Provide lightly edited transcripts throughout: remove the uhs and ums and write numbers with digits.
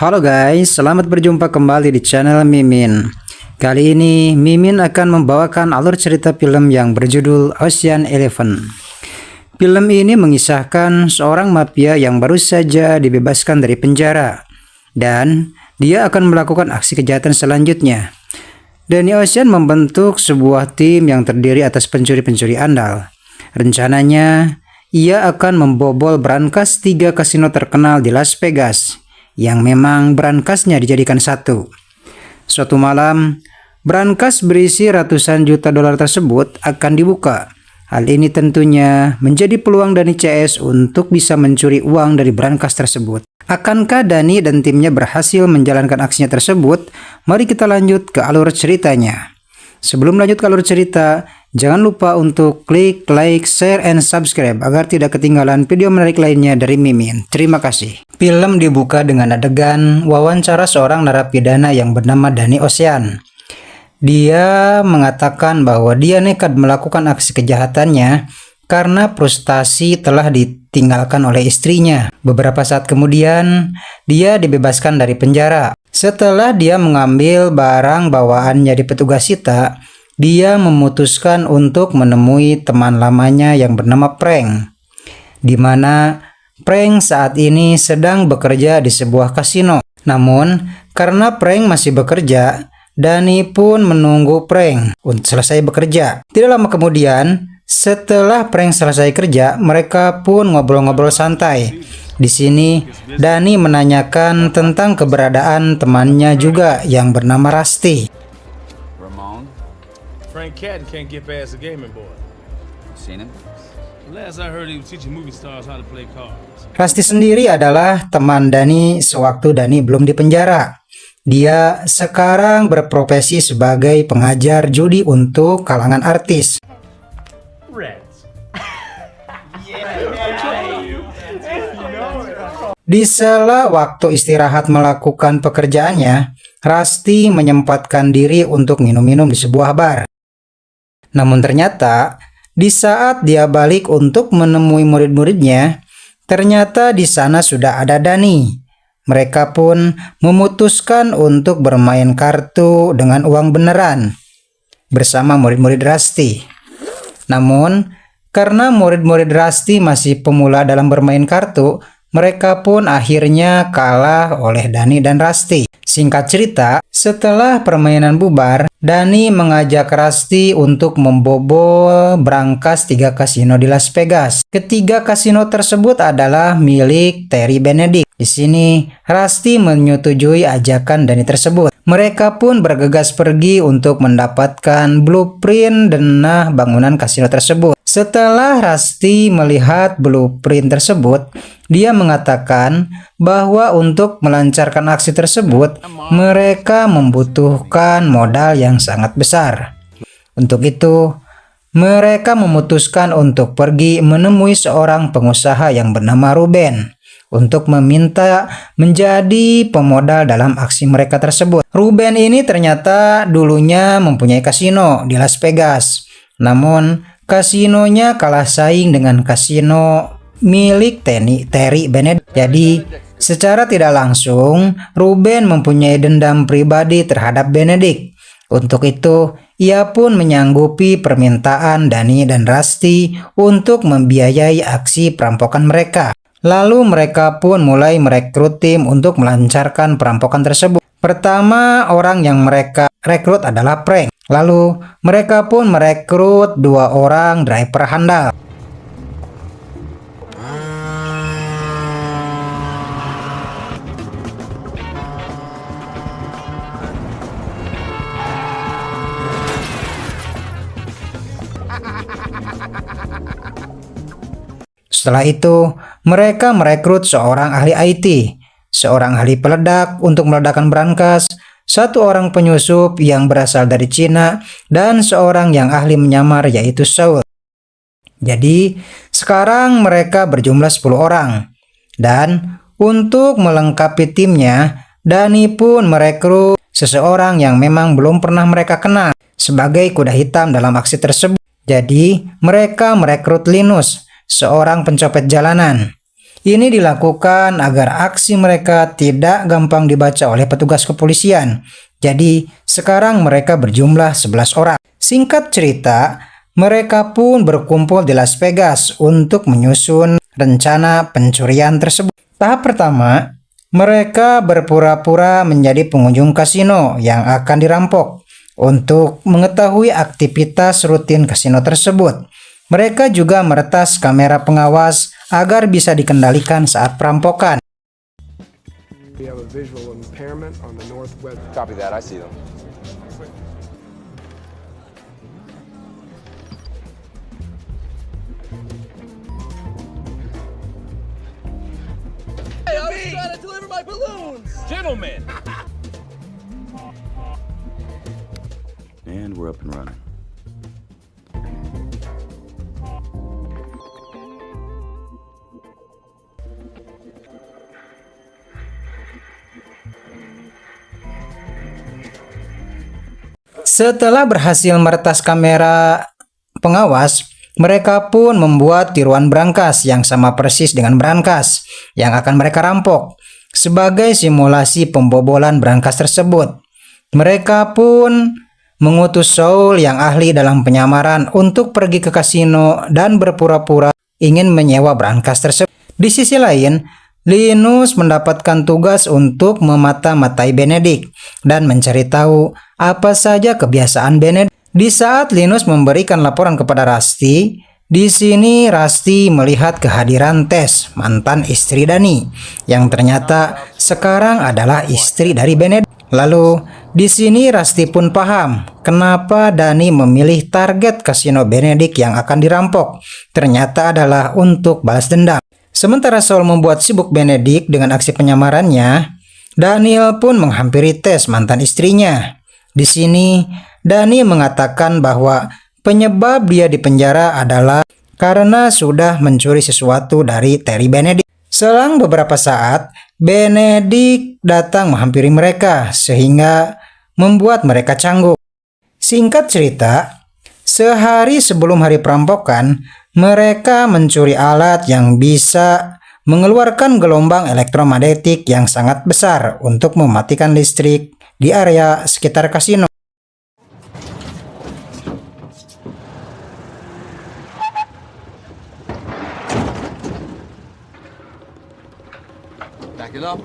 Halo guys, selamat berjumpa kembali di channel Mimin. Kali ini Mimin akan membawakan alur cerita film yang berjudul Ocean Eleven. Film ini mengisahkan seorang mafia yang baru saja dibebaskan dari penjara dan dia akan melakukan aksi kejahatan selanjutnya. Danny Ocean membentuk sebuah tim yang terdiri atas pencuri-pencuri andal. Rencananya ia akan membobol brankas 3 kasino terkenal di Las Vegas, yang memang brankasnya dijadikan satu. Suatu malam, brankas berisi ratusan juta dolar tersebut akan dibuka. Hal ini tentunya menjadi peluang Danny CS untuk bisa mencuri uang dari brankas tersebut. Akankah Danny dan timnya berhasil menjalankan aksinya tersebut? Mari kita lanjut ke alur ceritanya. Sebelum lanjut ke alur cerita, jangan lupa untuk klik, like, share, and subscribe agar tidak ketinggalan video menarik lainnya dari Mimin. Terima kasih. Film dibuka dengan adegan wawancara seorang narapidana yang bernama Danny Ocean. Dia mengatakan bahwa dia nekat melakukan aksi kejahatannya karena frustasi telah ditinggalkan oleh istrinya. Beberapa saat kemudian, dia dibebaskan dari penjara. Setelah dia mengambil barang bawaannya di petugas sita, dia memutuskan untuk menemui teman lamanya yang bernama Frank, di mana Frank saat ini sedang bekerja di sebuah kasino. Namun, karena Frank masih bekerja, Danny pun menunggu Frank untuk selesai bekerja. Tidak lama kemudian, setelah Frank selesai kerja, mereka pun ngobrol-ngobrol santai. Di sini, Danny menanyakan tentang keberadaan temannya juga yang bernama Rusty. Frank Catton can't get past the gaming board. Seen him? Last I heard, he was teaching movie stars how to play cards. Rusty sendiri adalah teman Danny sewaktu Danny belum dipenjara. Dia sekarang berprofesi sebagai pengajar judi untuk kalangan artis. Di sela waktu istirahat melakukan pekerjaannya, Rusty menyempatkan diri untuk minum-minum di sebuah bar. Namun ternyata, di saat dia balik untuk menemui murid-muridnya, ternyata di sana sudah ada Danny. Mereka pun memutuskan untuk bermain kartu dengan uang beneran bersama murid-murid Rusty. Namun, karena murid-murid Rusty masih pemula dalam bermain kartu, mereka pun akhirnya kalah oleh Danny dan Rusty. Singkat cerita, setelah permainan bubar, Danny mengajak Rusty untuk membobol brankas 3 kasino di Las Vegas. Ketiga kasino tersebut adalah milik Terry Benedict. Di sini, Rusty menyetujui ajakan Danny tersebut. Mereka pun bergegas pergi untuk mendapatkan blueprint denah bangunan kasino tersebut. Setelah Rusty melihat blueprint tersebut, dia mengatakan bahwa untuk melancarkan aksi tersebut, mereka membutuhkan modal yang sangat besar. Untuk itu, mereka memutuskan untuk pergi menemui seorang pengusaha yang bernama Ruben untuk meminta menjadi pemodal dalam aksi mereka tersebut. Ruben ini ternyata dulunya mempunyai kasino di Las Vegas. Namun, kasinonya kalah saing dengan kasino milik Terry Benedict. Jadi, secara tidak langsung, Ruben mempunyai dendam pribadi terhadap Benedict. Untuk itu, ia pun menyanggupi permintaan Danny dan Rusty untuk membiayai aksi perampokan mereka. Lalu mereka pun mulai merekrut tim untuk melancarkan perampokan tersebut. Pertama, orang yang mereka rekrut adalah Frank. Lalu, mereka pun merekrut 2 orang driver handal. Setelah itu, mereka merekrut seorang ahli IT, seorang ahli peledak untuk meledakkan brankas, 1 orang penyusup yang berasal dari Cina, dan seorang yang ahli menyamar yaitu Saul. Jadi, sekarang mereka berjumlah 10 orang. Dan untuk melengkapi timnya, Danny pun merekrut seseorang yang memang belum pernah mereka kenal sebagai kuda hitam dalam aksi tersebut. Jadi, mereka merekrut Linus, seorang pencopet jalanan. Ini dilakukan agar aksi mereka tidak gampang dibaca oleh petugas kepolisian. Jadi, sekarang mereka berjumlah 11 orang. Singkat cerita, mereka pun berkumpul di Las Vegas untuk menyusun rencana pencurian tersebut. Tahap pertama, mereka berpura-pura menjadi pengunjung kasino yang akan dirampok untuk mengetahui aktivitas rutin kasino tersebut. Mereka juga meretas kamera pengawas agar bisa dikendalikan saat perampokan. We have a visual impairment on the northwest. Copy that, I see them. Hey, I was trying to deliver my balloons! Gentlemen. And we're up and running. Setelah berhasil meretas kamera pengawas, mereka pun membuat tiruan brankas yang sama persis dengan brankas yang akan mereka rampok. Sebagai simulasi pembobolan brankas tersebut, mereka pun mengutus Saul yang ahli dalam penyamaran untuk pergi ke kasino dan berpura-pura ingin menyewa brankas tersebut. Di sisi lain, Linus mendapatkan tugas untuk memata-matai Benedict dan mencari tahu apa saja kebiasaan Benedict. Di saat Linus memberikan laporan kepada Rusty, di sini Rusty melihat kehadiran Tess, mantan istri Danny, yang ternyata sekarang adalah istri dari Benedict. Lalu, di sini Rusty pun paham kenapa Danny memilih target kasino Benedict yang akan dirampok. Ternyata adalah untuk balas dendam. Sementara Saul membuat sibuk Benedict dengan aksi penyamarannya, Daniel pun menghampiri Tess, mantan istrinya. Di sini, Danny mengatakan bahwa penyebab dia dipenjara adalah karena sudah mencuri sesuatu dari Terry Benedict. Selang beberapa saat, Benedict datang menghampiri mereka sehingga membuat mereka canggung. Singkat cerita, sehari sebelum hari perampokan, mereka mencuri alat yang bisa mengeluarkan gelombang elektromagnetik yang sangat besar untuk mematikan listrik di area sekitar kasino. Back it up.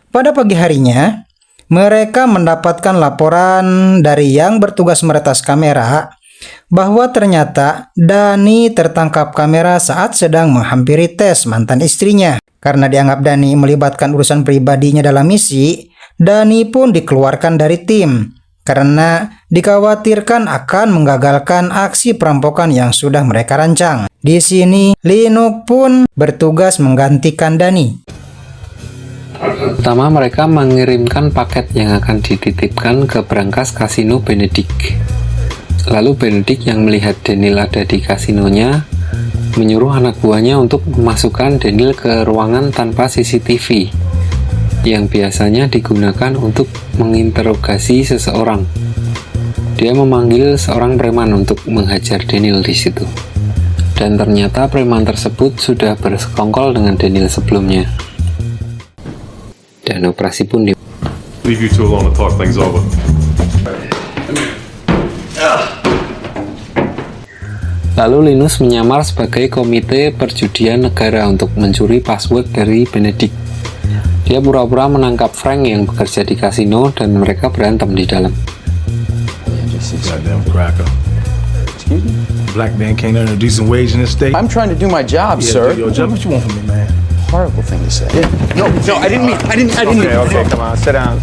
Pada pagi harinya, mereka mendapatkan laporan dari yang bertugas meretas kamera bahwa ternyata Danny tertangkap kamera saat sedang menghampiri Tess, mantan istrinya. Karena dianggap Danny melibatkan urusan pribadinya dalam misi, Danny pun dikeluarkan dari tim karena dikhawatirkan akan menggagalkan aksi perampokan yang sudah mereka rancang. Di sini, Linus pun bertugas menggantikan Danny. Pertama, mereka mengirimkan paket yang akan dititipkan ke brankas kasino Benedict. Lalu Benedict yang melihat Daniel ada di kasinonya menyuruh anak buahnya untuk memasukkan Daniel ke ruangan tanpa CCTV yang biasanya digunakan untuk menginterogasi seseorang. Dia memanggil seorang preman untuk menghajar Daniel di situ. Dan ternyata preman tersebut sudah bersekongkol dengan Daniel sebelumnya. Dan operasi pun Leave you two alone to talk things over. Lalu Linus menyamar sebagai komite perjudian negara untuk mencuri password dari Benedict. Dia pura-pura menangkap Frank yang bekerja di kasino dan mereka berantem di dalam. Goddamn cracker. Excuse me? Black man can't earn a decent wage in this state. I'm trying to do my job, sir. Do your job. What you want from me, man? Horrible thing to say. No, I didn't mean. Okay, come on, sit down.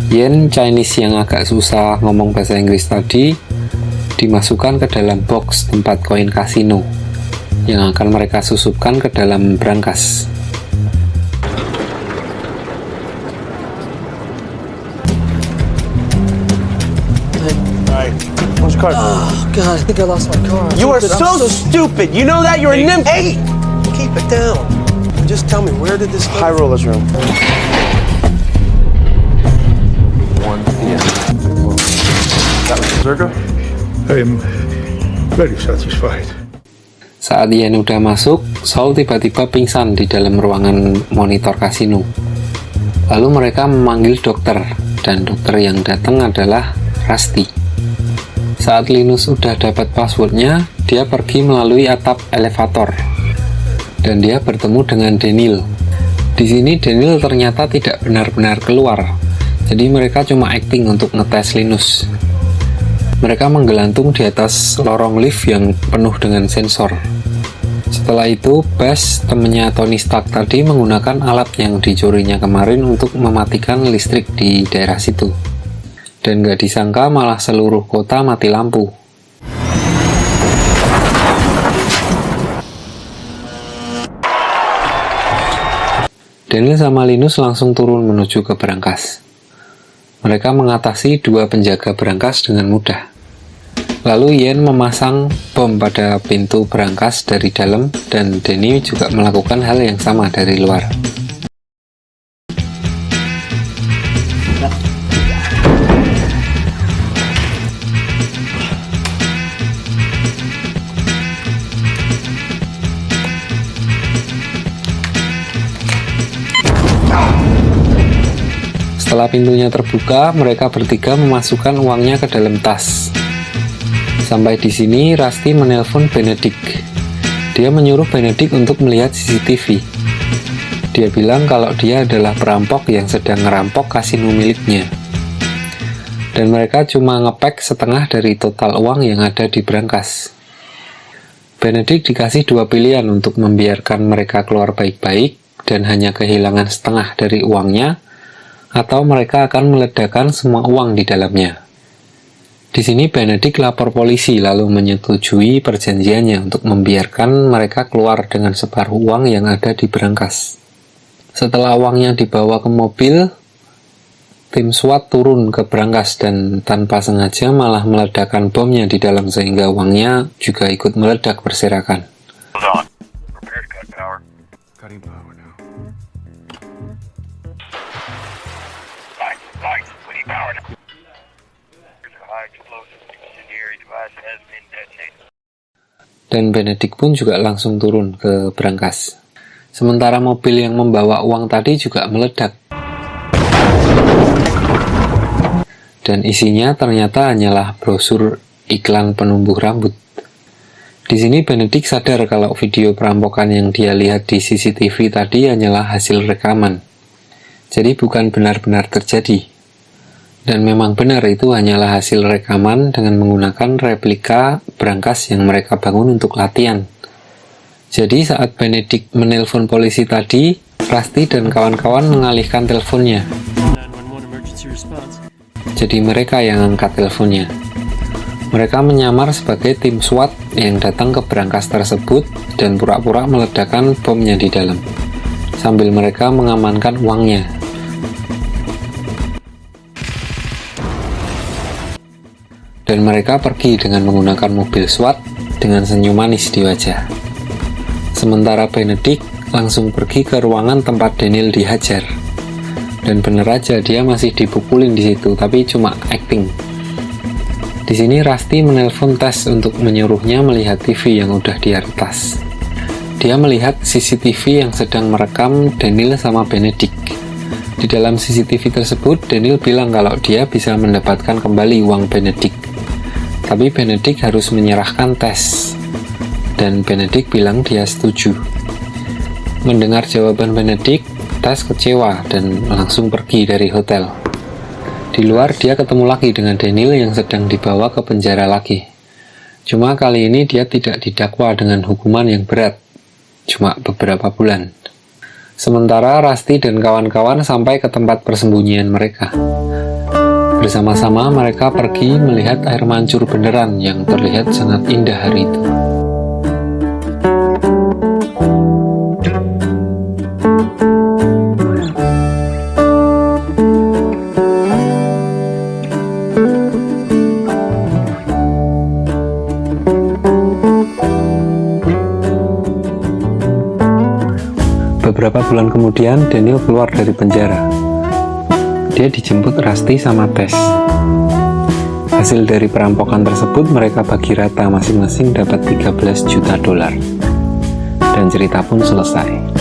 Yen, Chinese yang agak susah ngomong bahasa Inggris tadi, dimasukkan ke dalam box tempat koin kasino yang akan mereka susupkan ke dalam brankas. Alright, where's your card? Oh, God, I think I lost my car. You are so stupid. You know that? You're a nymph. Hey! Keep it down. Just tell me, where did this High roller's room. 1 p.m. Zerka? I'm very satisfied. Saat Ian udah masuk, Saul tiba-tiba pingsan di dalam ruangan monitor kasino. Lalu mereka memanggil dokter, dan dokter yang datang adalah Rusty. Saat Linus udah dapat passwordnya, dia pergi melalui atap elevator, dan dia bertemu dengan Daniel. Di sini Daniel ternyata tidak benar-benar keluar, jadi mereka cuma acting untuk ngetes Linus. Mereka menggelantung di atas lorong lift yang penuh dengan sensor. Setelah itu, Buzz, temennya Tony Stark tadi, menggunakan alat yang dicurinya kemarin untuk mematikan listrik di daerah situ. Dan gak disangka malah seluruh kota mati lampu. Daniel sama Linus langsung turun menuju ke berangkas. Mereka mengatasi 2 penjaga berangkas dengan mudah. Lalu Ian memasang bom pada pintu berangkas dari dalam, dan Danny juga melakukan hal yang sama dari luar. Setelah pintunya terbuka, mereka bertiga memasukkan uangnya ke dalam tas. Sampai di sini, Rusty menelpon Benedict. Dia menyuruh Benedict untuk melihat CCTV. Dia bilang kalau dia adalah perampok yang sedang ngerampok kasino miliknya. Dan mereka cuma ngepack setengah dari total uang yang ada di berangkas. Benedict dikasih 2 pilihan untuk membiarkan mereka keluar baik-baik dan hanya kehilangan setengah dari uangnya, atau mereka akan meledakkan semua uang di dalamnya. Di sini Benedict lapor polisi lalu menyetujui perjanjiannya untuk membiarkan mereka keluar dengan separuh uang yang ada di berangkas. Setelah uangnya dibawa ke mobil, tim SWAT turun ke berangkas dan tanpa sengaja malah meledakkan bomnya di dalam sehingga uangnya juga ikut meledak berserakan. Cutting power now. Dan Benedict pun juga langsung turun ke berangkas. Sementara mobil yang membawa uang tadi juga meledak. Dan isinya ternyata hanyalah brosur iklan penumbuh rambut. Di sini Benedict sadar kalau video perampokan yang dia lihat di CCTV tadi hanyalah hasil rekaman. Jadi bukan benar-benar terjadi. Dan memang benar itu hanyalah hasil rekaman dengan menggunakan replika berangkas yang mereka bangun untuk latihan. Jadi saat Benedict menelpon polisi tadi, Rusty dan kawan-kawan mengalihkan teleponnya. Jadi mereka yang angkat teleponnya. Mereka menyamar sebagai tim SWAT yang datang ke berangkas tersebut dan pura-pura meledakkan bomnya di dalam, sambil mereka mengamankan uangnya. Dan mereka pergi dengan menggunakan mobil SWAT dengan senyum manis di wajah. Sementara Benedict langsung pergi ke ruangan tempat Daniel dihajar. Dan bener aja dia masih dipukulin di situ, tapi cuma acting. Di sini Rusty menelpon Tess untuk menyuruhnya melihat TV yang udah dia retas. Dia melihat CCTV yang sedang merekam Daniel sama Benedict. Di dalam CCTV tersebut, Daniel bilang kalau dia bisa mendapatkan kembali uang Benedict. Tapi Benedict harus menyerahkan Tess. Dan Benedict bilang dia setuju. Mendengar jawaban Benedict, Tess kecewa dan langsung pergi dari hotel. Di luar dia ketemu lagi dengan Daniel yang sedang dibawa ke penjara lagi. Cuma kali ini dia tidak didakwa dengan hukuman yang berat. Cuma beberapa bulan. Sementara Rusty dan kawan-kawan sampai ke tempat persembunyian mereka. Bersama-sama mereka pergi melihat air mancur beneran yang terlihat sangat indah hari itu. Beberapa bulan kemudian, Daniel keluar dari penjara. Dia dijemput Rusty sama Tess. Hasil dari perampokan tersebut mereka bagi rata, masing-masing dapat $13 juta. Dan cerita pun selesai.